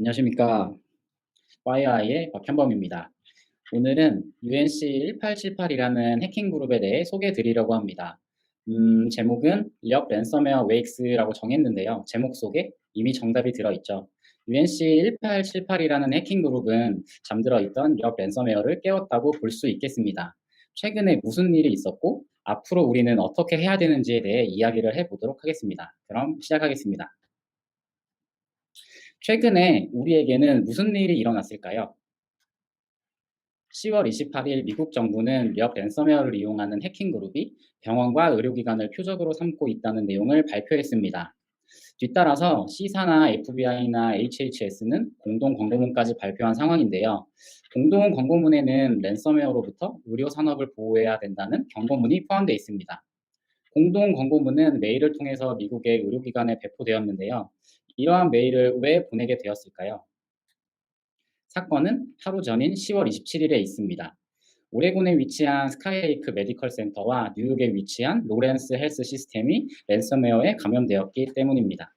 안녕하십니까. YI의 박현범입니다. 오늘은 UNC 1878이라는 해킹 그룹에 대해 소개해 드리려고 합니다. 제목은 력 랜섬웨어 웨익스라고 정했는데요. 제목 속에 이미 정답이 들어있죠. UNC 1878이라는 해킹 그룹은 잠들어 있던 력 랜섬웨어를 깨웠다고 볼 수 있겠습니다. 최근에 무슨 일이 있었고 앞으로 우리는 어떻게 해야 되는지에 대해 이야기를 해보도록 하겠습니다. 그럼 시작하겠습니다. 최근에 우리에게는 무슨 일이 일어났을까요? 10월 28일 미국 정부는 력 랜섬웨어를 이용하는 해킹 그룹이 병원과 의료기관을 표적으로 삼고 있다는 내용을 발표했습니다. 뒤따라서 C사나 FBI나 HHS는 공동 권고문까지 발표한 상황인데요. 공동 권고문에는 랜섬웨어로부터 의료 산업을 보호해야 된다는 경고문이 포함되어 있습니다. 공동 권고문은 메일을 통해서 미국의 의료기관에 배포되었는데요. 이러한 메일을 왜 보내게 되었을까요? 사건은 하루 전인 10월 27일에 있습니다. 오레곤에 위치한 스카이레이크 메디컬 센터와 뉴욕에 위치한 로렌스 헬스 시스템이 랜섬웨어에 감염되었기 때문입니다.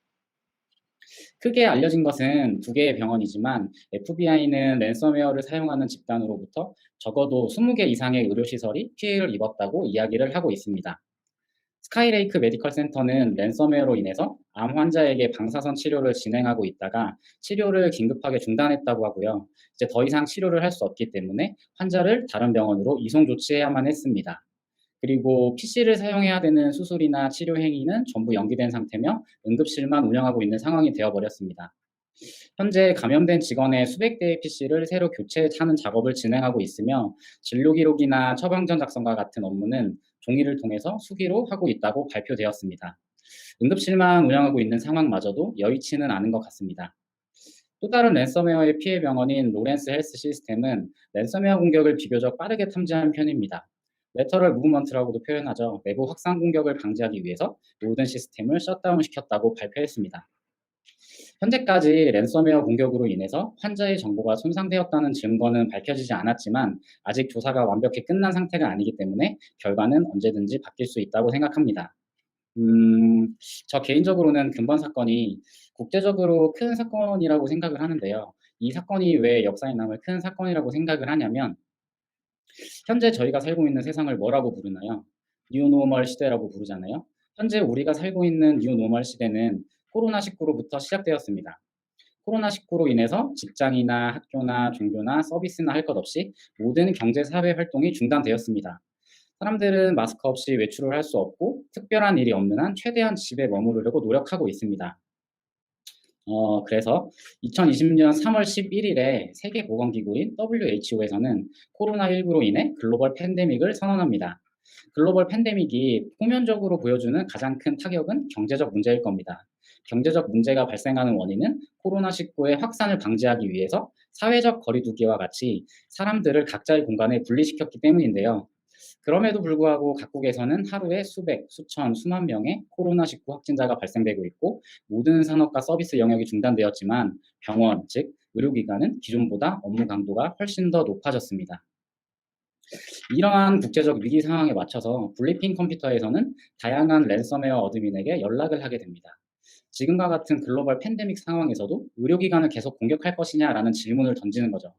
크게 알려진 것은 두 개의 병원이지만 FBI는 랜섬웨어를 사용하는 집단으로부터 적어도 20개 이상의 의료시설이 피해를 입었다고 이야기를 하고 있습니다. 스카이레이크 메디컬 센터는 랜섬웨어로 인해서 암 환자에게 방사선 치료를 진행하고 있다가 치료를 긴급하게 중단했다고 하고요. 이제 더 이상 치료를 할 수 없기 때문에 환자를 다른 병원으로 이송 조치해야만 했습니다. 그리고 PC를 사용해야 되는 수술이나 치료 행위는 전부 연기된 상태며 응급실만 운영하고 있는 상황이 되어버렸습니다. 현재 감염된 직원의 수백 대의 PC를 새로 교체하는 작업을 진행하고 있으며 진료 기록이나 처방전 작성과 같은 업무는 종이를 통해서 수기로 하고 있다고 발표되었습니다. 응급실만 운영하고 있는 상황마저도 여의치는 않은 것 같습니다. 또 다른 랜섬웨어의 피해 병원인 로렌스 헬스 시스템은 랜섬웨어 공격을 비교적 빠르게 탐지한 편입니다. 레터럴 무브먼트라고도 표현하죠. 내부 확산 공격을 방지하기 위해서 모든 시스템을 셧다운 시켰다고 발표했습니다. 현재까지 랜섬웨어 공격으로 인해서 환자의 정보가 손상되었다는 증거는 밝혀지지 않았지만 아직 조사가 완벽히 끝난 상태가 아니기 때문에 결과는 언제든지 바뀔 수 있다고 생각합니다. 저 개인적으로는 근본 사건이 국제적으로 큰 사건이라고 생각을 하는데요. 이 사건이 왜 역사에 남을 큰 사건이라고 생각을 하냐면 현재 저희가 살고 있는 세상을 뭐라고 부르나요? 뉴노멀 시대라고 부르잖아요. 현재 우리가 살고 있는 뉴노멀 시대는 코로나19로부터 시작되었습니다. 코로나19로 인해서 직장이나 학교나 종교나 서비스나 할 것 없이 모든 경제 사회 활동이 중단되었습니다. 사람들은 마스크 없이 외출을 할 수 없고 특별한 일이 없는 한 최대한 집에 머무르려고 노력하고 있습니다. 그래서 2020년 3월 11일에 세계보건기구인 WHO에서는 코로나19로 인해 글로벌 팬데믹을 선언합니다. 글로벌 팬데믹이 표면적으로 보여주는 가장 큰 타격은 경제적 문제일 겁니다. 경제적 문제가 발생하는 원인은 코로나19의 확산을 방지하기 위해서 사회적 거리두기와 같이 사람들을 각자의 공간에 분리시켰기 때문인데요. 그럼에도 불구하고 각국에서는 하루에 수백, 수천, 수만 명의 코로나19 확진자가 발생되고 있고 모든 산업과 서비스 영역이 중단되었지만 병원, 즉 의료기관은 기존보다 업무 강도가 훨씬 더 높아졌습니다. 이러한 국제적 위기 상황에 맞춰서 블리핑 컴퓨터에서는 다양한 랜섬웨어 어드민에게 연락을 하게 됩니다. 지금과 같은 글로벌 팬데믹 상황에서도 의료기관을 계속 공격할 것이냐라는 질문을 던지는 거죠.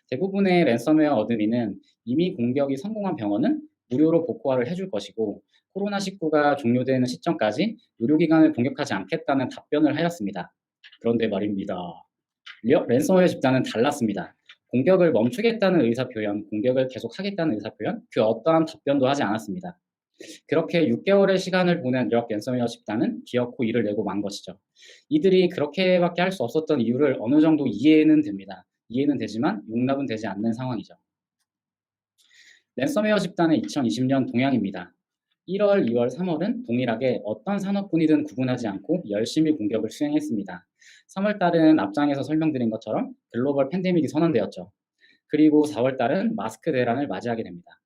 대부분의 랜섬웨어 어드민은 이미 공격이 성공한 병원은 무료로 복구화를 해줄 것이고 코로나19가 종료되는 시점까지 의료기관을 공격하지 않겠다는 답변을 하였습니다. 그런데 말입니다. 랜섬웨어 집단은 달랐습니다. 공격을 멈추겠다는 의사표현, 공격을 계속하겠다는 의사표현, 그 어떠한 답변도 하지 않았습니다. 그렇게 6개월의 시간을 보낸 력 랜섬웨어 집단은 기어코 이를 내고 만 것이죠. 이들이 그렇게밖에 할 수 없었던 이유를 어느 정도 이해는 됩니다. 이해는 되지만 용납은 되지 않는 상황이죠. 랜섬웨어 집단의 2020년 동향입니다. 1월, 2월, 3월은 동일하게 어떤 산업군이든 구분하지 않고 열심히 공격을 수행했습니다. 3월 달은 앞장에서 설명드린 것처럼 글로벌 팬데믹이 선언되었죠. 그리고 4월 달은 마스크 대란을 맞이하게 됩니다.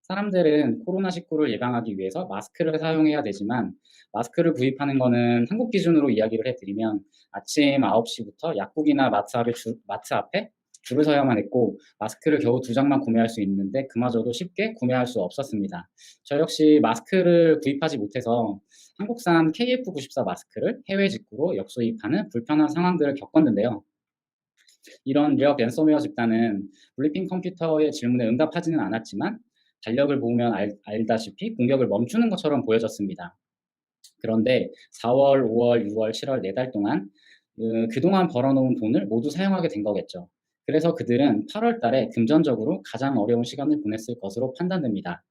사람들은 코로나19를 예방하기 위해서 마스크를 사용해야 되지만 마스크를 구입하는 거는 한국 기준으로 이야기를 해드리면 아침 9시부터 약국이나 마트 앞에 줄을 서야만 했고 마스크를 겨우 2장만 구매할 수 있는데 그마저도 쉽게 구매할 수 없었습니다. 저 역시 마스크를 구입하지 못해서 한국산 KF94 마스크를 해외 직구로 역수입하는 불편한 상황들을 겪었는데요. 이런 력 랜섬웨어 집단은 블리핑 컴퓨터의 질문에 응답하지는 않았지만 달력을 보면 알다시피 공격을 멈추는 것처럼 보여졌습니다. 그런데 4월, 5월, 6월, 7월 4달 동안 그동안 벌어놓은 돈을 모두 사용하게 된 거겠죠. 그래서 그들은 8월 달에 금전적으로 가장 어려운 시간을 보냈을 것으로 판단됩니다.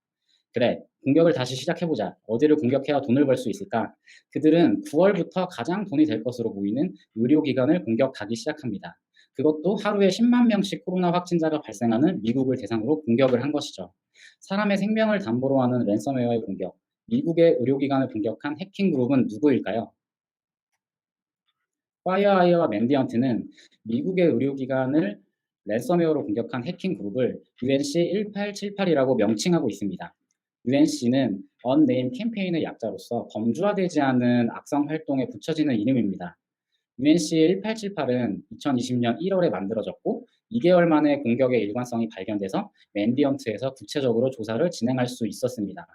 그래, 공격을 다시 시작해보자. 어디를 공격해야 돈을 벌 수 있을까? 그들은 9월부터 가장 돈이 될 것으로 보이는 의료기관을 공격하기 시작합니다. 그것도 하루에 10만 명씩 코로나 확진자가 발생하는 미국을 대상으로 공격을 한 것이죠. 사람의 생명을 담보로 하는 랜섬웨어의 공격. 미국의 의료기관을 공격한 해킹 그룹은 누구일까요? 파이어아이와 맨디언트는 미국의 의료기관을 랜섬웨어로 공격한 해킹 그룹을 UNC1878이라고 명칭하고 있습니다. UNC는 Unnamed 캠페인의 약자로서 범주화되지 않은 악성 활동에 붙여지는 이름입니다. UNC1878은 2020년 1월에 만들어졌고 2개월 만에 공격의 일관성이 발견돼서 맨디언트에서 구체적으로 조사를 진행할 수 있었습니다.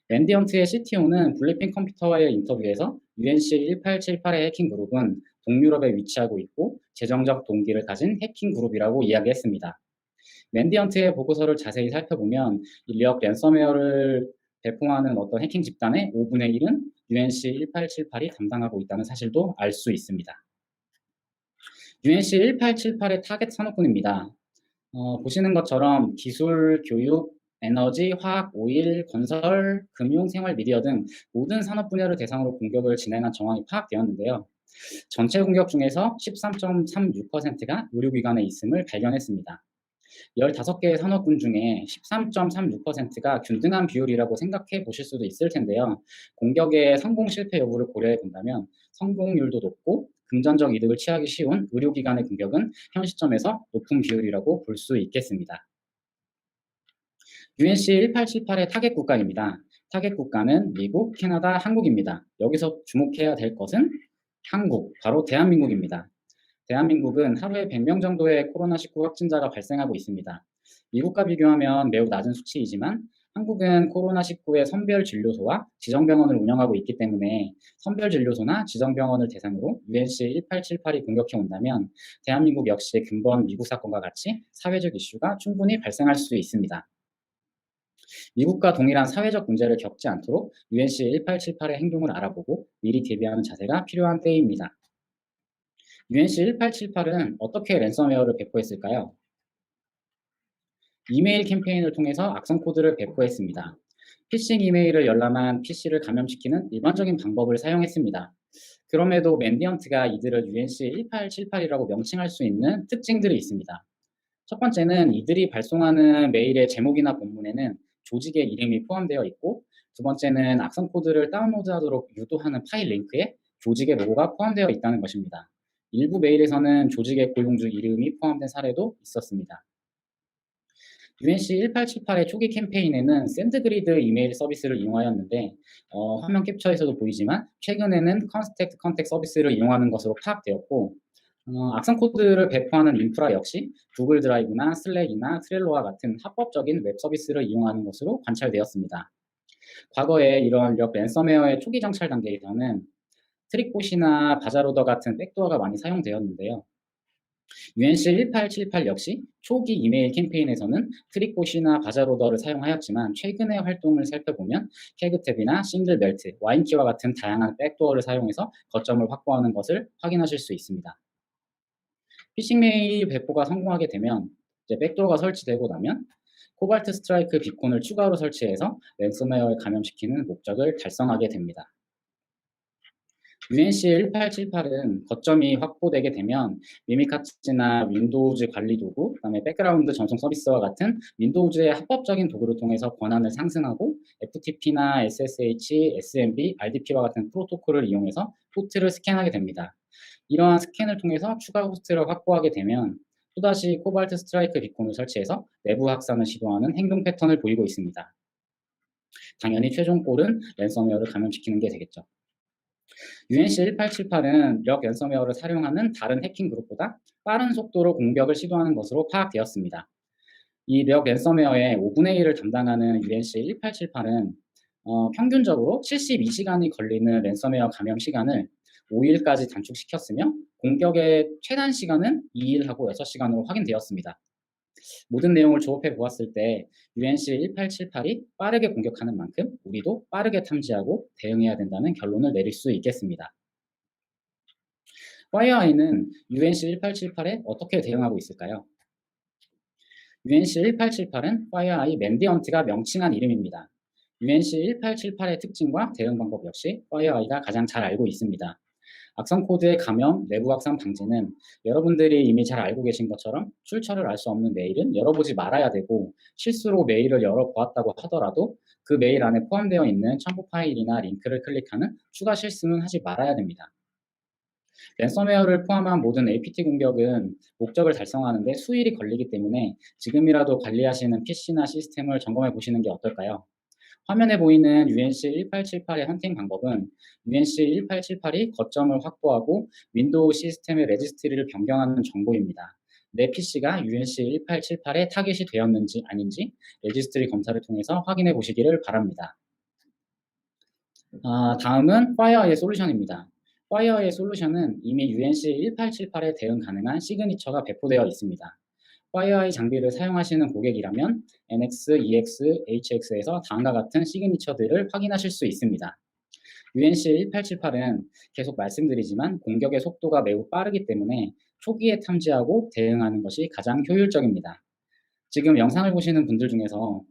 맨디언트의 CTO는 블리핑 컴퓨터와의 인터뷰에서 UNC1878의 해킹 그룹은 동유럽에 위치하고 있고 재정적 동기를 가진 해킹 그룹이라고 이야기했습니다. 맨디언트의 보고서를 자세히 살펴보면 인력 랜섬웨어를 배포하는 어떤 해킹 집단의 5분의 1은 UNC1878이 담당하고 있다는 사실도 알 수 있습니다. UNC1878의 타겟 산업군입니다. 보시는 것처럼 기술, 교육, 에너지, 화학, 오일, 건설, 금융, 생활, 미디어 등 모든 산업 분야를 대상으로 공격을 진행한 정황이 파악되었는데요. 전체 공격 중에서 13.36%가 의료기관에 있음을 발견했습니다. 15개의 산업군 중에 13.36%가 균등한 비율이라고 생각해 보실 수도 있을 텐데요. 공격의 성공 실패 여부를 고려해 본다면 성공률도 높고 금전적 이득을 취하기 쉬운 의료기관의 공격은 현 시점에서 높은 비율이라고 볼 수 있겠습니다. UNC1878의 타겟 국가입니다. 타겟 국가는 미국, 캐나다, 한국입니다. 여기서 주목해야 될 것은 한국, 바로 대한민국입니다. 대한민국은 하루에 100명 정도의 코로나19 확진자가 발생하고 있습니다. 미국과 비교하면 매우 낮은 수치이지만 한국은 코로나19의 선별진료소와 지정병원을 운영하고 있기 때문에 선별진료소나 지정병원을 대상으로 UNC1878이 공격해 온다면 대한민국 역시 근본 미국 사건과 같이 사회적 이슈가 충분히 발생할 수 있습니다. 미국과 동일한 사회적 문제를 겪지 않도록 UNC1878의 행동을 알아보고 미리 대비하는 자세가 필요한 때입니다. UNC1878은 어떻게 랜섬웨어를 배포했을까요? 이메일 캠페인을 통해서 악성 코드를 배포했습니다. 피싱 이메일을 열람한 PC를 감염시키는 일반적인 방법을 사용했습니다. 그럼에도 맨디언트가 이들을 UNC1878이라고 명칭할 수 있는 특징들이 있습니다. 첫 번째는 이들이 발송하는 메일의 제목이나 본문에는 조직의 이름이 포함되어 있고, 두 번째는 악성 코드를 다운로드하도록 유도하는 파일 링크에 조직의 로고가 포함되어 있다는 것입니다. 일부 메일에서는 조직의 고용주 이름이 포함된 사례도 있었습니다. UNC1878의 초기 캠페인에는 샌드그리드 이메일 서비스를 이용하였는데 화면 캡처에서도 보이지만 최근에는 컨스텍트 컨택 서비스를 이용하는 것으로 파악되었고 악성 코드를 배포하는 인프라 역시 구글 드라이브나 슬랙이나 트렐로와 같은 합법적인 웹 서비스를 이용하는 것으로 관찰되었습니다. 과거에 이런 랜섬웨어의 초기 정찰 단계에서는 트릭봇이나 바자로더 같은 백도어가 많이 사용되었는데요. UNC1878 역시 초기 이메일 캠페인에서는 트릭봇이나 바자로더를 사용하였지만 최근의 활동을 살펴보면 캐그탭이나 싱글벨트, 와인키와 같은 다양한 백도어를 사용해서 거점을 확보하는 것을 확인하실 수 있습니다. 피싱 메일 배포가 성공하게 되면 이제 백도어가 설치되고 나면 코발트 스트라이크 비콘을 추가로 설치해서 랜섬웨어에 감염시키는 목적을 달성하게 됩니다. UNC1878은 거점이 확보되게 되면 미미카츠나 윈도우즈 관리 도구, 그다음에 백그라운드 전송 서비스와 같은 윈도우즈의 합법적인 도구를 통해서 권한을 상승하고 FTP나 SSH, SMB, RDP와 같은 프로토콜을 이용해서 포트를 스캔하게 됩니다. 이러한 스캔을 통해서 추가 호스트를 확보하게 되면 또다시 코발트 스트라이크 비콘을 설치해서 내부 확산을 시도하는 행동 패턴을 보이고 있습니다. 당연히 최종 골은 랜섬웨어를 감염시키는 게 되겠죠. UNC1878은 력 랜섬웨어를 사용하는 다른 해킹 그룹보다 빠른 속도로 공격을 시도하는 것으로 파악되었습니다. 이 력 랜섬웨어의 5분의 1을 담당하는 UNC1878은 평균적으로 72시간이 걸리는 랜섬웨어 감염 시간을 5일까지 단축시켰으며 공격의 최단 시간은 2일하고 6시간으로 확인되었습니다. 모든 내용을 조합해 보았을 때 UNC 1878이 빠르게 공격하는 만큼 우리도 빠르게 탐지하고 대응해야 된다는 결론을 내릴 수 있겠습니다. FireEye는 UNC 1878에 어떻게 대응하고 있을까요? UNC 1878은 FireEye 맨디언트가 명칭한 이름입니다. UNC 1878의 특징과 대응 방법 역시 FireEye가 가장 잘 알고 있습니다. 악성 코드의 감염, 내부 확산 방지는 여러분들이 이미 잘 알고 계신 것처럼 출처를 알 수 없는 메일은 열어보지 말아야 되고, 실수로 메일을 열어보았다고 하더라도 그 메일 안에 포함되어 있는 첨부 파일이나 링크를 클릭하는 추가 실수는 하지 말아야 됩니다. 랜섬웨어를 포함한 모든 APT 공격은 목적을 달성하는 데 수일이 걸리기 때문에 지금이라도 관리하시는 PC나 시스템을 점검해 보시는 게 어떨까요? 화면에 보이는 UNC 1878의 헌팅 방법은 UNC 1878이 거점을 확보하고 윈도우 시스템의 레지스트리를 변경하는 정보입니다. 내 PC가 UNC 1878에 타깃이 되었는지 아닌지 레지스트리 검사를 통해서 확인해 보시기를 바랍니다. 다음은 FireEye 솔루션입니다. FireEye 솔루션은 이미 UNC 1878에 대응 가능한 시그니처가 배포되어 있습니다. FireEye 장비를 사용하시는 고객이라면 NX, EX, HX에서 다음과 같은 시그니처들을 확인하실 수 있습니다. UNC 1878은 계속 말씀드리지만 공격의 속도가 매우 빠르기 때문에 초기에 탐지하고 대응하는 것이 가장 효율적입니다. 지금 영상을 보시는 분들 중에서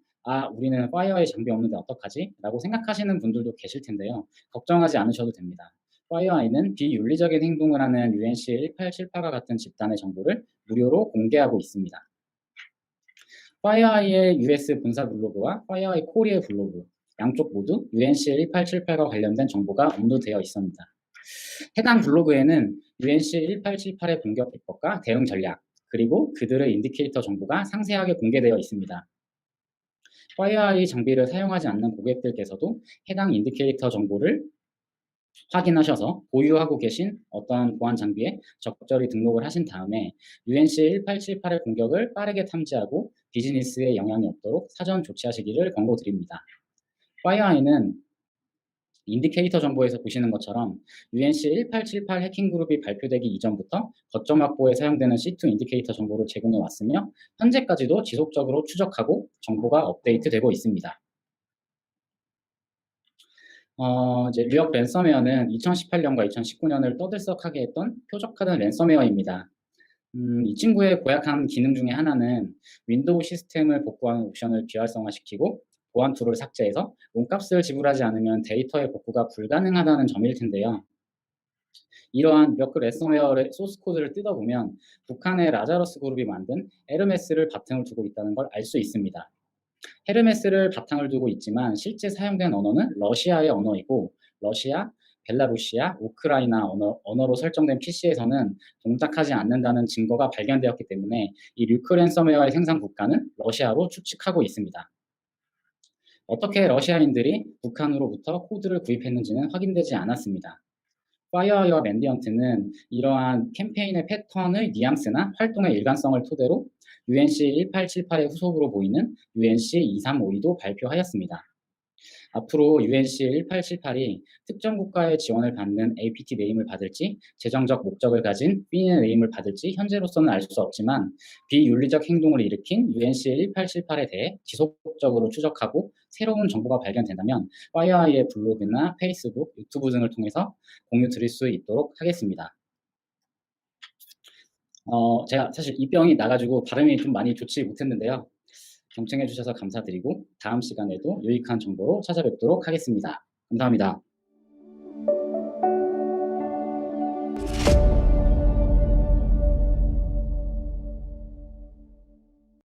우리는 FireEye 장비 없는데 어떡하지? 라고 생각하시는 분들도 계실 텐데요. 걱정하지 않으셔도 됩니다. FireEye는 비윤리적인 행동을 하는 UNC 1878과 같은 집단의 정보를 무료로 공개하고 있습니다. FireEye의 US 본사 블로그와 FireEye 코리아 블로그 양쪽 모두 UNC 1878과 관련된 정보가 업로드되어 있습니다. 해당 블로그에는 UNC 1878의 공격 기법과 대응 전략, 그리고 그들의 인디케이터 정보가 상세하게 공개되어 있습니다. FireEye 장비를 사용하지 않는 고객들께서도 해당 인디케이터 정보를 확인하셔서 보유하고 계신 어떤 보안 장비에 적절히 등록을 하신 다음에 UNC 1878의 공격을 빠르게 탐지하고 비즈니스에 영향이 없도록 사전 조치하시기를 권고드립니다. FireEye는 인디케이터 정보에서 보시는 것처럼 UNC 1878 해킹 그룹이 발표되기 이전부터 거점 확보에 사용되는 C2 인디케이터 정보를 제공해 왔으며 현재까지도 지속적으로 추적하고 정보가 업데이트되고 있습니다. 이제 뉴욕 랜섬웨어는 2018년과 2019년을 떠들썩하게 했던 표적화된 랜섬웨어입니다. 이 친구의 고약한 기능 중에 하나는 윈도우 시스템을 복구하는 옵션을 비활성화시키고 보안 툴을 삭제해서 몸값을 지불하지 않으면 데이터의 복구가 불가능하다는 점일 텐데요. 이러한 뉴욕 랜섬웨어의 소스 코드를 뜯어보면 북한의 라자러스 그룹이 만든 에르메스를 바탕을 두고 있다는 걸 알 수 있습니다. 헤르메스를 바탕을 두고 있지만 실제 사용된 언어는 러시아의 언어이고 러시아, 벨라루시아, 우크라이나 언어로 설정된 PC에서는 동작하지 않는다는 증거가 발견되었기 때문에 이 류크 랜섬웨어의 생산 국가는 러시아로 추측하고 있습니다. 어떻게 러시아인들이 북한으로부터 코드를 구입했는지는 확인되지 않았습니다. 파이어와 맨디언트는 이러한 캠페인의 패턴의 뉘앙스나 활동의 일관성을 토대로 UNC 1878의 후속으로 보이는 UNC 2352도 발표하였습니다. 앞으로 UNC 1878이 특정 국가의 지원을 받는 APT 네임을 받을지 재정적 목적을 가진 B의 네임을 받을지 현재로서는 알 수 없지만 비윤리적 행동을 일으킨 UNC 1878에 대해 지속적으로 추적하고 새로운 정보가 발견된다면 FireEye의 블로그나 페이스북, 유튜브 등을 통해서 공유 드릴 수 있도록 하겠습니다. 제가 사실 이 병이 나가지고 발음이 좀 많이 좋지 못했는데요. 경청해 주셔서 감사드리고 다음 시간에도 유익한 정보로 찾아뵙도록 하겠습니다. 감사합니다.